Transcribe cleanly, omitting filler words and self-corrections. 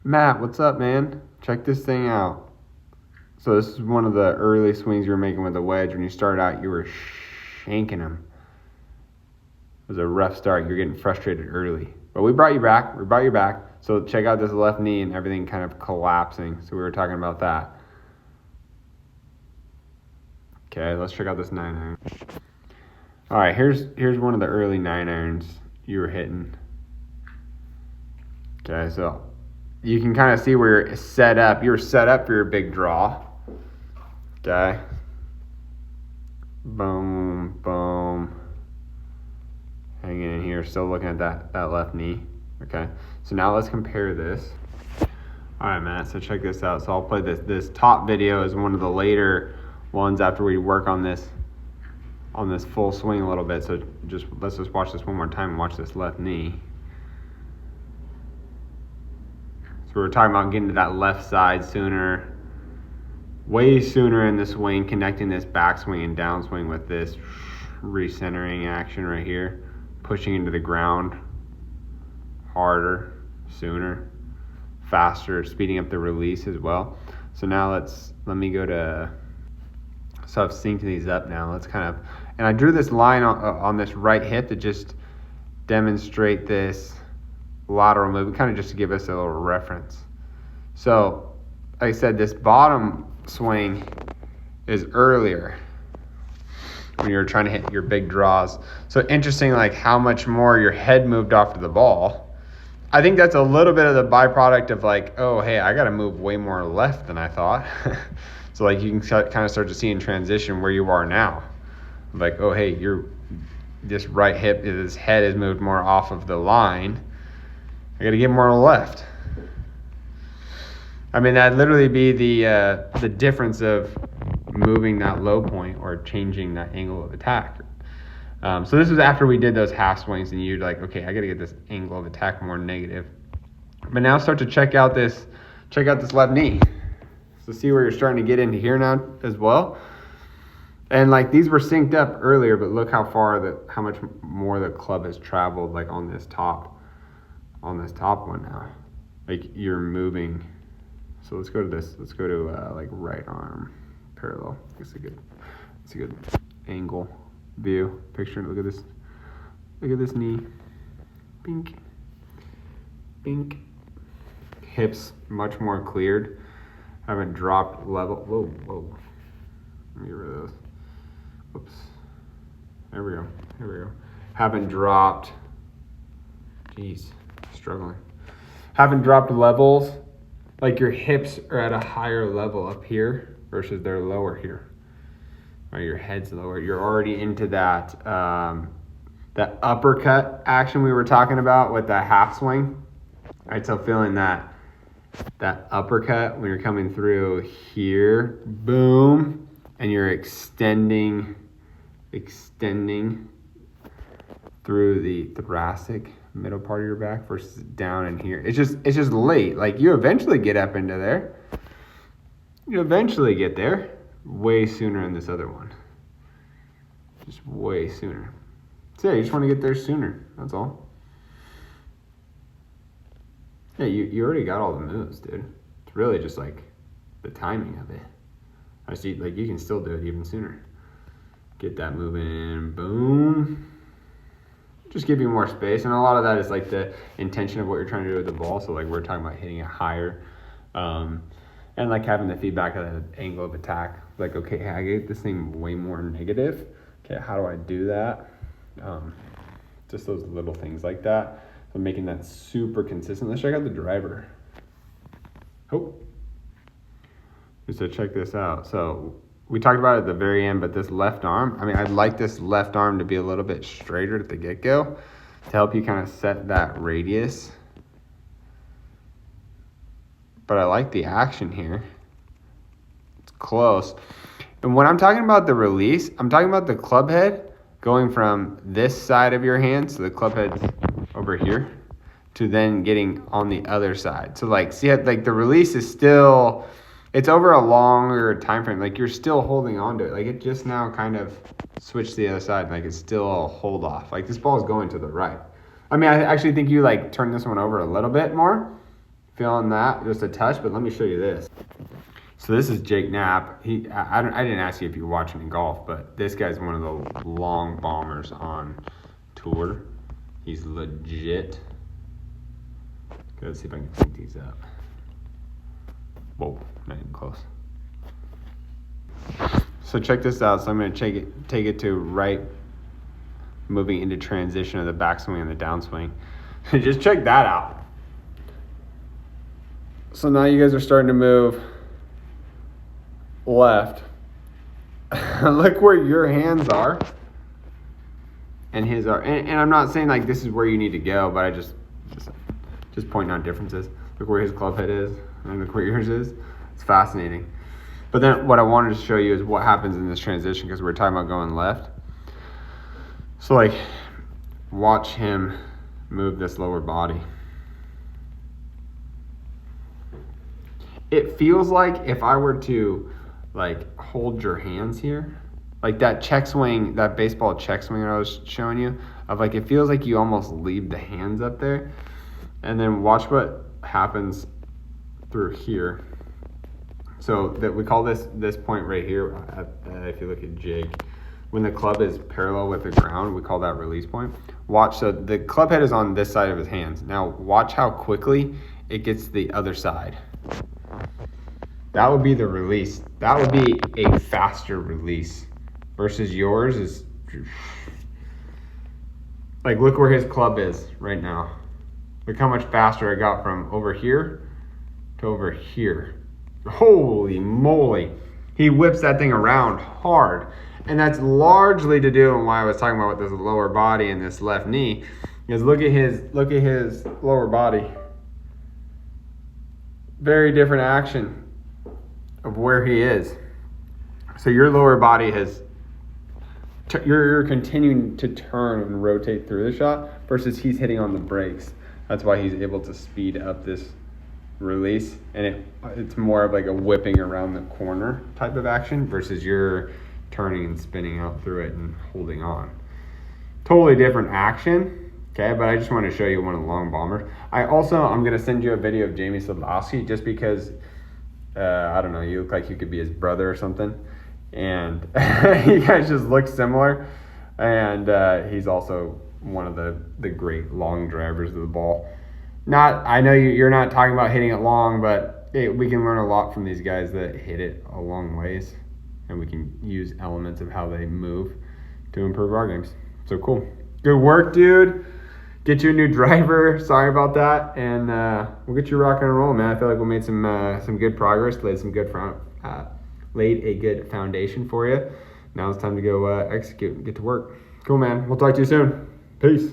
Matt, what's up, man? Check this thing out. So this is one of the early swings you were making with the wedge. When you started out, you were shanking them. It was a rough start. You're getting frustrated early. But we brought you back. We brought you back. So check out this left knee and everything kind of collapsing. So we were talking about that. Okay, let's check out this 9-iron. All right, here's one of the early 9-irons you were hitting. Okay, so you can kind of see where you're set up. You were set up for your big draw. Okay. Boom, boom. Hanging in here, still looking at that left knee. Okay. So now let's compare this. All right, Matt, so check this out. So I'll play this top video is one of the later ones after we work on this full swing a little bit. So let's just watch this one more time and watch this left knee. So we were talking about getting to that left side sooner, way sooner in the swing, connecting this backswing and downswing with this recentering action right here, pushing into the ground harder, sooner, faster, speeding up the release as well. So now let me go to, so I've synced these up now. Let's kind of, and I drew this line on this right hip to just demonstrate this lateral movement, kind of just to give us a little reference. So, like I said, this bottom swing is earlier when you're trying to hit your big draws. So interesting, like how much more your head moved off to the ball. I think that's a little bit of the byproduct of like, oh, hey, I got to move way more left than I thought. So like you can kind of start to see in transition where you are now. Like, oh, hey, this right hip, this head is moved more off of the line. I got to get more left. I mean, that'd literally be the difference of moving that low point or changing that angle of attack. So this was after we did those half swings, and you're like, okay, I got to get this angle of attack more negative. But now start to check out this left knee. So see where you're starting to get into here now as well. And like these were synced up earlier, but look how much more the club has traveled like on this top one now. Like you're moving. So let's go to this. Let's go to like right arm parallel. It's a good angle view picture. Look at this knee. Bink, bink. Hips much more cleared. Haven't dropped level. Whoa. Let me get rid of those. Whoops. There we go. Haven't dropped. Jeez, struggling. Haven't dropped levels. Like your hips are at a higher level up here versus they're lower here. Right, your head's lower. You're already into that uppercut action we were talking about with the half swing. All right, so feeling that uppercut when you're coming through here, boom, and you're extending through the thoracic middle part of your back versus down in here. It's just late. Like you eventually get up into there. You eventually get there way sooner in this other one. Just way sooner. So yeah, you just want to get there sooner. That's all. Yeah, you already got all the moves, dude. It's really just like the timing of it. I see, like you can still do it even sooner. Get that moving, boom. Just give you more space, and a lot of that is like the intention of what you're trying to do with the ball. So like we're talking about hitting it higher, and like having the feedback of the angle of attack. Like, okay, I get this thing way more negative. Okay, how do I do that? Just those little things like that. So making that super consistent. Let's check out the driver. Oh, so check this out. So we talked about it at the very end, but this left arm, I mean, I'd like this left arm to be a little bit straighter at the get-go to help you kind of set that radius. But I like the action here. It's close. And when I'm talking about the release, I'm talking about the club head going from this side of your hand, so the club head's over here, to then getting on the other side. So like, see how like the release is still, it's over a longer time frame. Like you're still holding on to it. Like it just now kind of switched to the other side. Like it's still a hold off. Like this ball is going to the right. I mean, I actually think you like turn this one over a little bit more. feeling that just a touch, but let me show you this. So this is Jake Knapp. I didn't ask you if you're watching in golf, but this guy's one of the long bombers on tour. He's legit. Let's see if I can pick these up. Whoa, not even close. So check this out. So I'm going to take it to right, moving into transition of the backswing and the downswing. Just check that out. So now you guys are starting to move left. Look where your hands are and his are. And I'm not saying like this is where you need to go, but I just pointing out differences. Look where his club head is and look where yours is. It's fascinating. But then what I wanted to show you is what happens in this transition, because we're talking about going left. So like watch him move this lower body. It feels like if I were to like hold your hands here, like that check swing, that baseball check swing I was showing you, of like it feels like you almost leave the hands up there. And then watch what happens through here. So that we call this point right here, if you look at Jake, when the club is parallel with the ground, we call that release point. Watch, so the club head is on this side of his hands. Now watch how quickly it gets to the other side. That would be the release. That would be a faster release versus yours is like, look where his club is right now. Look how much faster I got from over here to over here. Holy moly. He whips that thing around hard. And that's largely to do with why I was talking about with this lower body and this left knee. Is look at his lower body. Very different action of where he is. So your lower body has you're continuing to turn and rotate through the shot versus he's hitting on the brakes. That's why he's able to speed up this release, and it's more of like a whipping around the corner type of action versus you're turning and spinning out through it and holding on. Totally different action, okay? But I just want to show you one of the long bombers. I'm going to send you a video of Jamie Sadlowski just because, I don't know, you look like you could be his brother or something. And you guys just look similar. And he's also one of the great long drivers of the ball. I know you're not talking about hitting it long, but we can learn a lot from these guys that hit it a long ways, and we can use elements of how they move to improve our games. So cool. Good work, dude. Get you a new driver. Sorry about that, and we'll get you rocking and rolling, man. I feel like we made some good progress, laid a good foundation for you. Now it's time to go execute and get to work. Cool, man. We'll talk to you soon. Peace.